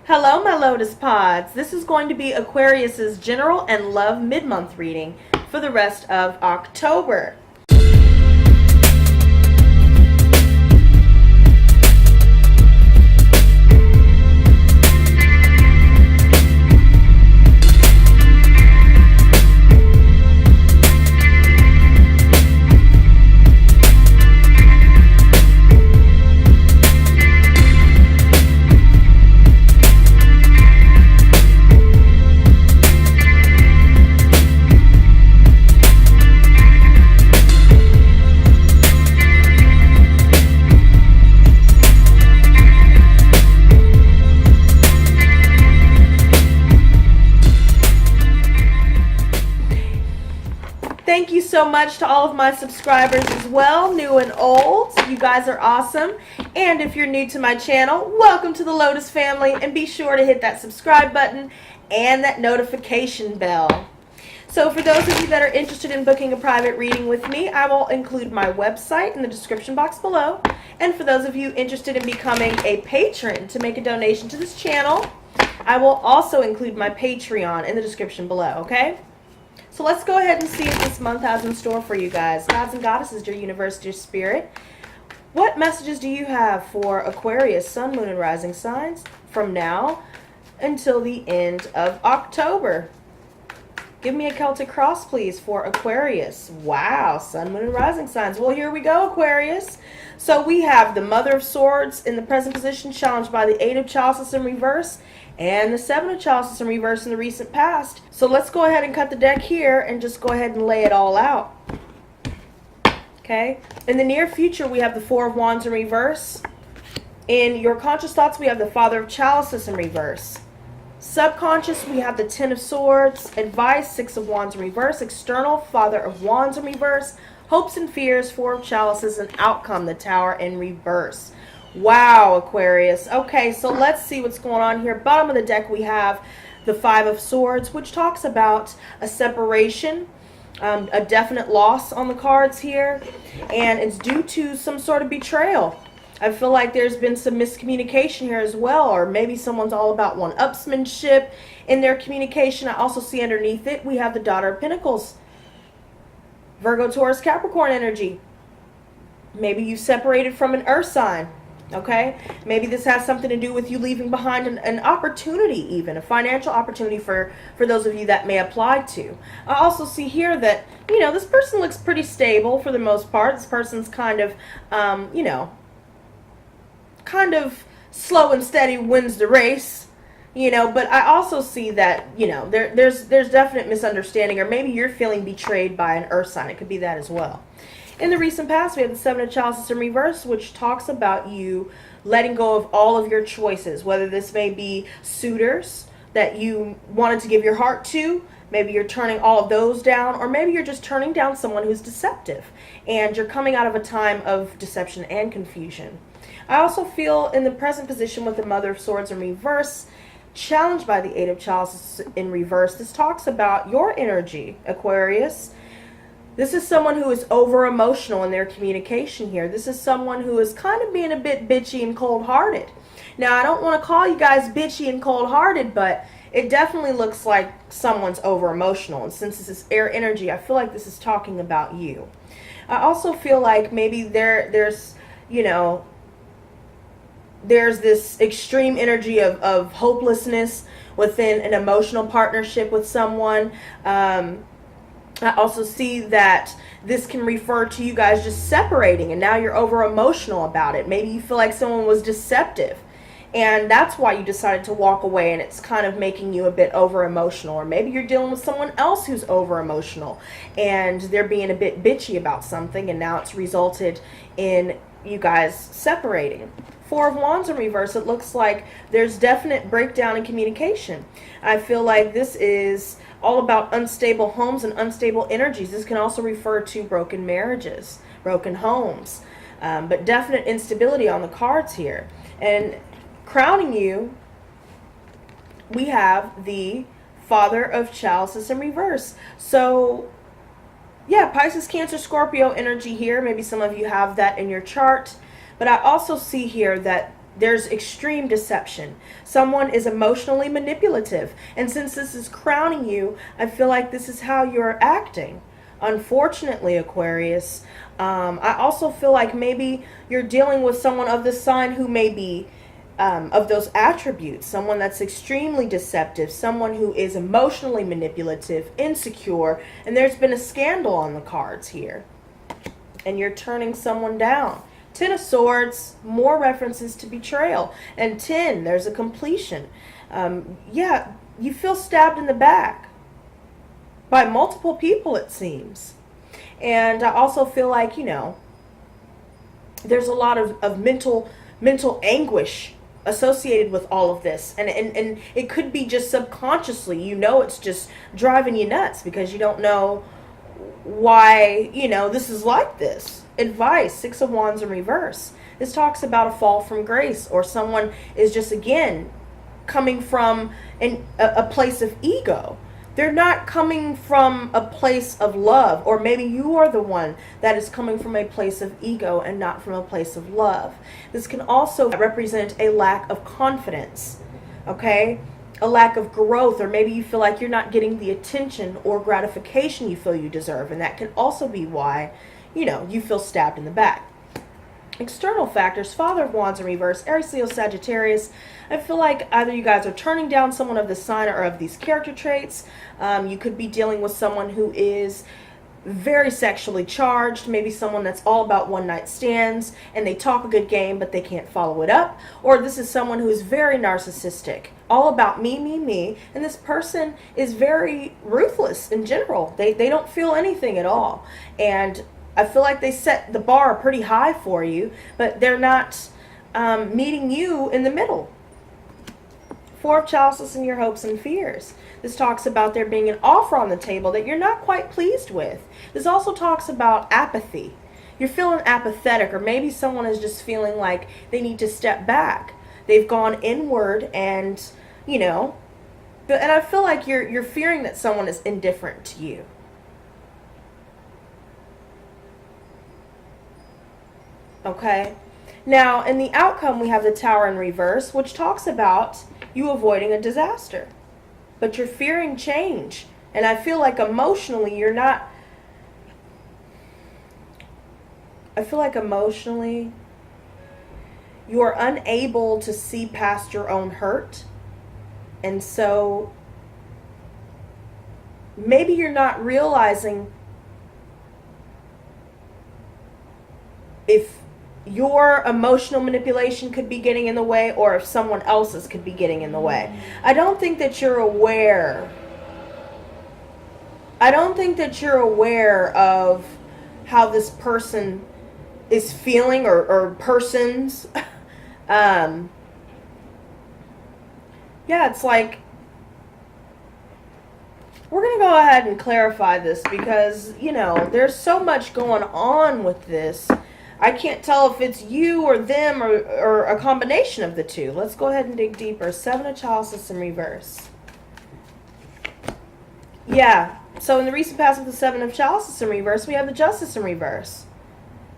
Hello, my Lotus Pods. This is going to be Aquarius's general and love mid-month reading for the rest of October. Thank you so much to all of my subscribers as well, new and old. You guys are awesome. And if you're new to my channel, welcome to the Lotus family, and be sure to hit that subscribe button and that notification bell. So for those of you that are interested in booking a private reading with me, I will include my website in the description box below. And for those of you interested in becoming a patron to make a donation to this channel, I will also include my Patreon in the description below, okay? So let's go ahead and see what this month has in store for you guys. Gods and goddesses, your universe, your spirit. What messages do you have for Aquarius, sun, moon, and rising signs from now until the end of October? Give me a Celtic cross, please, for Aquarius. Wow, sun, moon, and rising signs. Well, here we go, Aquarius. So we have the Mother of Swords in the present position, challenged by the Eight of Chalices in reverse, and the Seven of Chalices in reverse in the recent past. So let's go ahead and cut the deck here and just go ahead and lay it all out. Okay? In the near future, we have the Four of Wands in reverse. In your conscious thoughts, we have the Father of Chalices in reverse. Subconscious, we have the Ten of Swords. Advice, Six of Wands in reverse. External, Father of Wands in reverse. Hopes and fears, Four of Chalices. And outcome, the Tower in reverse. Wow, Aquarius. Okay, so let's see what's going on here. Bottom of the deck, we have the Five of Swords, which talks about a separation, a definite loss on the cards here, and it's due to some sort of betrayal. I feel like there's been some miscommunication here as well, or maybe someone's all about one-upsmanship in their communication. I also see underneath it, we have the Daughter of Pentacles, Virgo, Taurus, Capricorn energy. Maybe you separated from an earth sign. Okay, maybe this has something to do with you leaving behind an opportunity, even a financial opportunity for those of you that may apply to. I also see here that, you know, this person looks pretty stable for the most part. This person's kind of, you know, kind of slow and steady wins the race, you know, but I also see that, you know, there's definite misunderstanding, or maybe you're feeling betrayed by an earth sign. It could be that as well. In the recent past, we have the Seven of Chalices in reverse, which talks about you letting go of all of your choices, whether this may be suitors that you wanted to give your heart to, maybe you're turning all of those down, or maybe you're just turning down someone who's deceptive, and you're coming out of a time of deception and confusion. I also feel in the present position with the Mother of Swords in reverse, challenged by the Eight of Chalices in reverse, this talks about your energy, Aquarius. This is someone who is over-emotional in their communication here. This is someone who is kind of being a bit bitchy and cold-hearted. Now, I don't want to call you guys bitchy and cold-hearted, but it definitely looks like someone's over-emotional. And since this is air energy, I feel like this is talking about you. I also feel like maybe there's, you know, there's this extreme energy of hopelessness within an emotional partnership with someone. I also see that this can refer to you guys just separating, and now you're over emotional about it. Maybe you feel like someone was deceptive, and that's why you decided to walk away, and it's kind of making you a bit over emotional. Or maybe you're dealing with someone else who's over emotional, and they're being a bit bitchy about something, and now it's resulted in you guys separating. Four of Wands in reverse, it looks like there's definite breakdown in communication. I feel like this is all about unstable homes and unstable energies. This can also refer to broken marriages, broken homes, but definite instability on the cards here. And crowning you, we have the Father of Chalices in reverse. So yeah, Pisces, Cancer, Scorpio energy here. Maybe some of you have that in your chart. But I also see here that There's extreme deception. Someone is emotionally manipulative. And since this is crowning you, I feel like this is how you're acting. Unfortunately, Aquarius, I also feel like maybe you're dealing with someone of this sign who may be of those attributes. Someone that's extremely deceptive, someone who is emotionally manipulative, insecure, and there's been a scandal on the cards here. And you're turning someone down. 10 of Swords, more references to betrayal. And 10, there's a completion. Yeah, you feel stabbed in the back by multiple people, it seems. And I also feel like, you know, there's a lot of mental anguish associated with all of this. And it could be just subconsciously, you know, it's just driving you nuts because you don't know why, you know, this is like this. Advice, 6 of Wands in reverse. This talks about a fall from grace, or someone is just, again, coming from a place of ego. They're not coming from a place of love, or maybe you are the one that is coming from a place of ego and not from a place of love. This can also represent a lack of confidence, okay? A lack of growth, or maybe you feel like you're not getting the attention or gratification you feel you deserve, and that can also be why, you know, you feel stabbed in the back. External factors, Father of Wands in reverse, Aries, Leo, Sagittarius. I feel like either you guys are turning down someone of this sign or of these character traits. You could be dealing with someone who is very sexually charged, maybe someone that's all about one-night stands and they talk a good game but they can't follow it up. Or this is someone who is very narcissistic, all about me, and this person is very ruthless in general. They don't feel anything at all. And I feel like they set the bar pretty high for you, but they're not meeting you in the middle. 4 of Chalices and your hopes and fears. This talks about there being an offer on the table that you're not quite pleased with. This also talks about apathy. You're feeling apathetic, or maybe someone is just feeling like they need to step back. They've gone inward and, you know, and I feel like you're fearing that someone is indifferent to you. Okay, now in the outcome we have the Tower in reverse, which talks about you avoiding a disaster, but you're fearing change. And I feel like emotionally you're not, I feel like emotionally you're unable to see past your own hurt, and so maybe you're not realizing if your emotional manipulation could be getting in the way, or if someone else's could be getting in the way. I don't think that you're aware. I don't think that you're aware of how this person is feeling, or persons. Yeah, it's like, we're going to go ahead and clarify this because, you know, there's so much going on with this. I can't tell if it's you or them, or a combination of the two. Let's go ahead and dig deeper. 7 of Chalices in reverse. Yeah, so in the recent past with the 7 of Chalices in reverse, we have the Justice in reverse.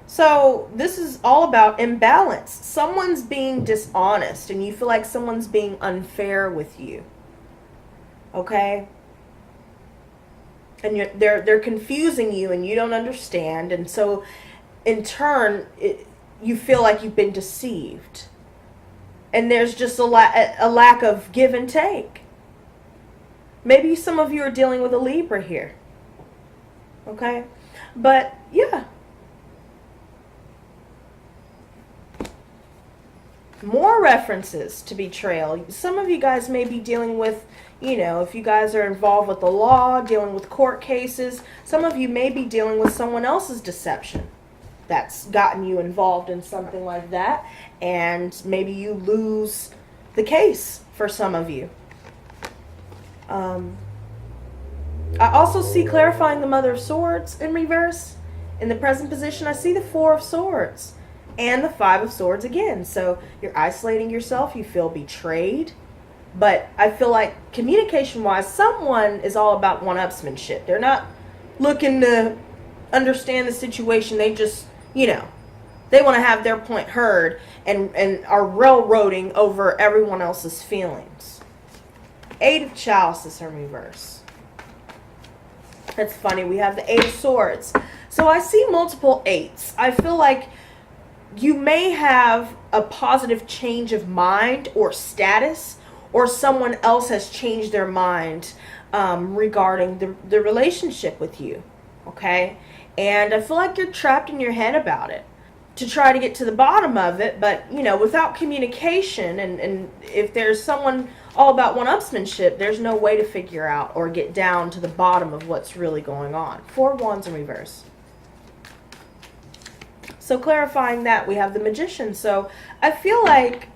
So this is all about imbalance. Someone's being dishonest and you feel like someone's being unfair with you. Okay? And they're confusing you and you don't understand, and so in turn, you feel like you've been deceived. And there's just a lack of give and take. Maybe some of you are dealing with a Libra here. Okay? But, yeah. More references to betrayal. Some of you guys may be dealing with, you know, if you guys are involved with the law, dealing with court cases, some of you may be dealing with someone else's deception that's gotten you involved in something like that, and maybe you lose the case for some of you. I also see clarifying the Mother of Swords in reverse. In the present position, I see the 4 of Swords and the 5 of Swords again. So you're isolating yourself, you feel betrayed, but I feel like communication-wise, someone is all about one-upsmanship. They're not looking to understand the situation. They just, you know, They want to have their point heard and are railroading over everyone else's feelings. Eight of Chalices in reverse. That's funny. We have the Eight of Swords. So I see multiple eights. I feel like you may have a positive change of mind or status, or someone else has changed their mind regarding the relationship with you. Okay? And I feel like you're trapped in your head about it to try to get to the bottom of it. But, you know, without communication and if there's someone all about one-upsmanship, there's no way to figure out or get down to the bottom of what's really going on. Four of Wands in reverse. So clarifying that, we have the Magician. So I feel like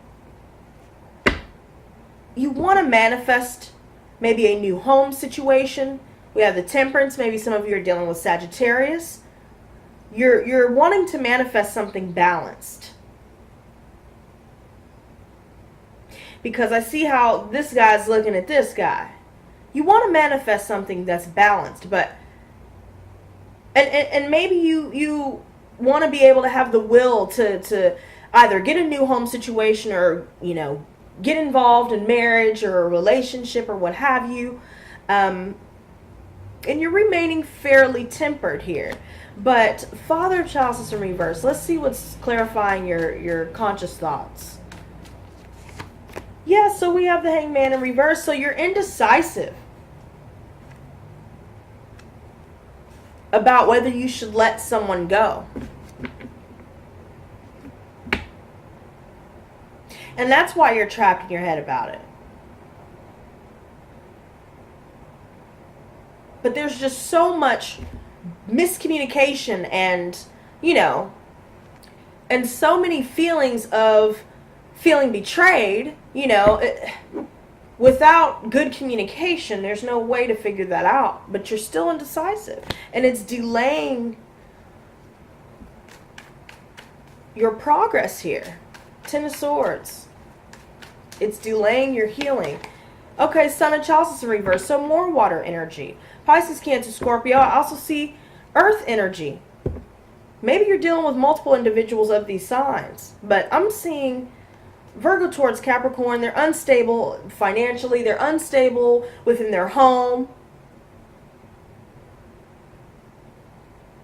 you want to manifest maybe a new home situation. We have the Temperance. Maybe some of you are dealing with Sagittarius. You're wanting to manifest something balanced. Because I see how this guy's looking at this guy. You want to manifest something that's balanced, but and maybe you want to be able to have the will to either get a new home situation or, you know, get involved in marriage or a relationship or what have you. And you're remaining fairly tempered here. But Father of Chalices in reverse. Let's see what's clarifying your conscious thoughts. Yeah, so we have the Hangman in reverse. So you're indecisive about whether you should let someone go. And that's why you're trapped in your head about it. But there's just so much miscommunication and, you know, and so many feelings of feeling betrayed, you know. Without good communication, there's no way to figure that out. But you're still indecisive. And it's delaying your progress here. Ten of Swords. It's delaying your healing. Okay, Sun of Chalices in reverse. So more water energy. Pisces, Cancer, Scorpio. I also see earth energy. Maybe you're dealing with multiple individuals of these signs. But I'm seeing Virgo towards Capricorn. They're unstable financially. They're unstable within their home.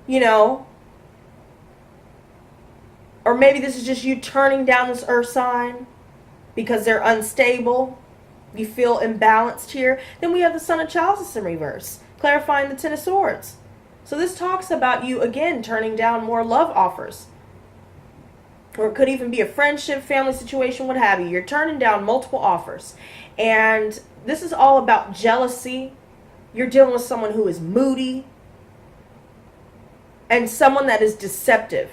You know. Or maybe this is just you turning down this earth sign because they're unstable. You feel imbalanced here. Then we have the Sun of Chalices in reverse, clarifying the Ten of Swords. So this talks about you, again, turning down more love offers. Or it could even be a friendship, family situation, what have you. You're turning down multiple offers. And this is all about jealousy. You're dealing with someone who is moody. And someone that is deceptive.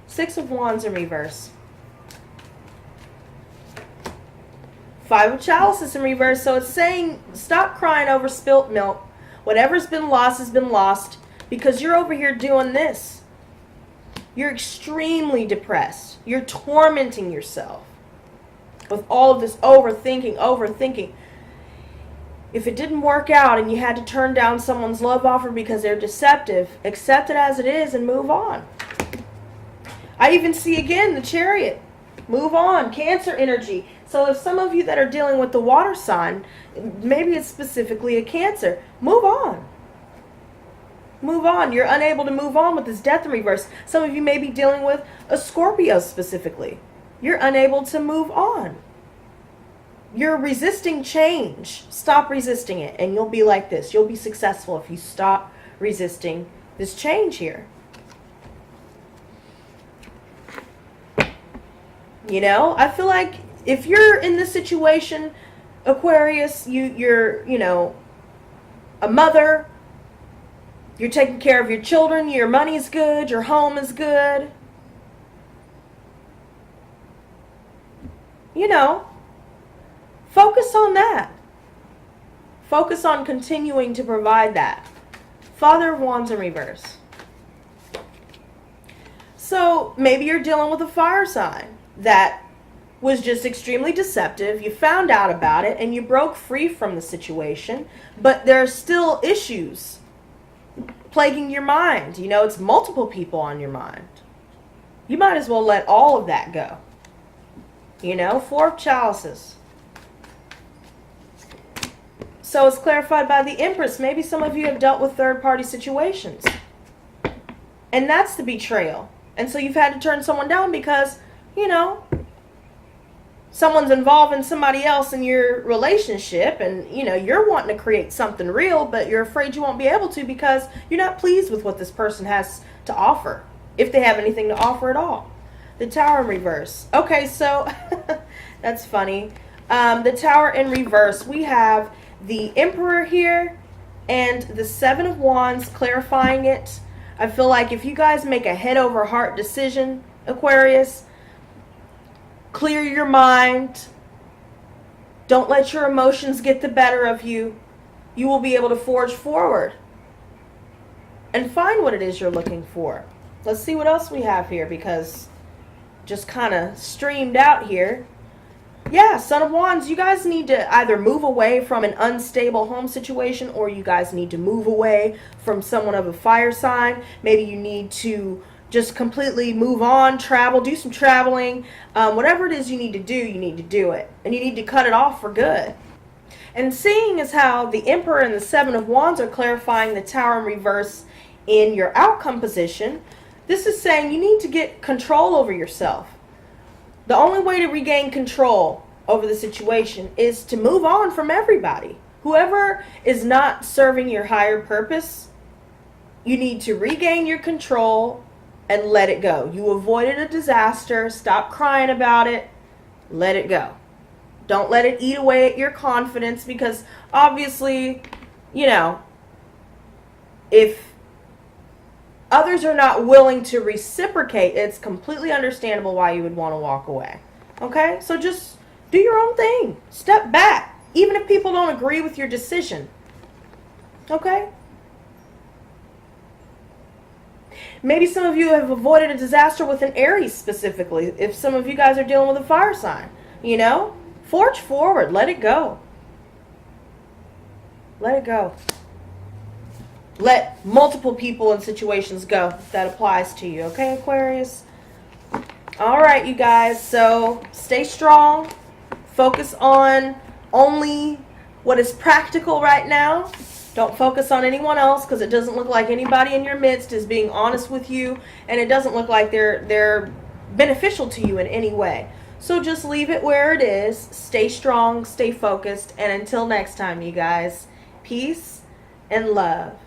Six of Wands in reverse. Five of Chalices in reverse. So it's saying stop crying over spilt milk. Whatever's been lost has been lost because you're over here doing this. You're extremely depressed. You're tormenting yourself with all of this overthinking. If it didn't work out and you had to turn down someone's love offer because they're deceptive, accept it as it is and move on. I even see again the Chariot. Move on. Cancer energy. So if some of you that are dealing with the water sign, maybe it's specifically a Cancer, move on. Move on. You're unable to move on with this Death in reverse. Some of you may be dealing with a Scorpio specifically. You're unable to move on. You're resisting change. Stop resisting it and you'll be like this. You'll be successful if you stop resisting this change here. You know, I feel like if you're in this situation, Aquarius, you're, you know, a mother, you're taking care of your children, your money is good, your home is good. You know, focus on that. Focus on continuing to provide that. Father of Wands in reverse. So maybe you're dealing with a fire sign that was just extremely deceptive. You found out about it and you broke free from the situation, but there are still issues plaguing your mind. You know, it's multiple people on your mind. You might as well let all of that go. You know, Four of Chalices. So it's clarified by the Empress. Maybe some of you have dealt with third-party situations. And that's the betrayal. And so you've had to turn someone down because, you know, someone's involving somebody else in your relationship, and, you know, you're wanting to create something real, but you're afraid you won't be able to because you're not pleased with what this person has to offer, if they have anything to offer at all. The Tower in reverse. Okay, so that's funny. The Tower in reverse. We have the Emperor here and the Seven of Wands, clarifying it. I feel like if you guys make a head over heart decision, Aquarius, clear your mind. Don't let your emotions get the better of you. You will be able to forge forward and find what it is you're looking for. Let's see what else we have here, because just kind of streamed out here. Yeah, Son of Wands, you guys need to either move away from an unstable home situation, or you guys need to move away from someone of a fire sign. Maybe you need to just completely move on, travel, do some traveling. Whatever it is you need to do it. And you need to cut it off for good. And seeing as how the Emperor and the Seven of Wands are clarifying the Tower in reverse in your outcome position, this is saying you need to get control over yourself. The only way to regain control over the situation is to move on from everybody. Whoever is not serving your higher purpose, you need to regain your control and let it go. You avoided a disaster. Stop crying about it. Let it go. Don't let it eat away at your confidence, because obviously, you know, if others are not willing to reciprocate, it's completely understandable why you would want to walk away. Okay? So just do your own thing. Step back. Even if people don't agree with your decision. Okay? Maybe some of you have avoided a disaster with an Aries specifically. If some of you guys are dealing with a fire sign, you know, forge forward. Let it go. Let it go. Let multiple people and situations go if that applies to you. Okay, Aquarius? All right, you guys. So stay strong. Focus on only what is practical right now. Don't focus on anyone else, because it doesn't look like anybody in your midst is being honest with you, and it doesn't look like they're beneficial to you in any way. So just leave it where it is. Stay strong, stay focused, and until next time, you guys, peace and love.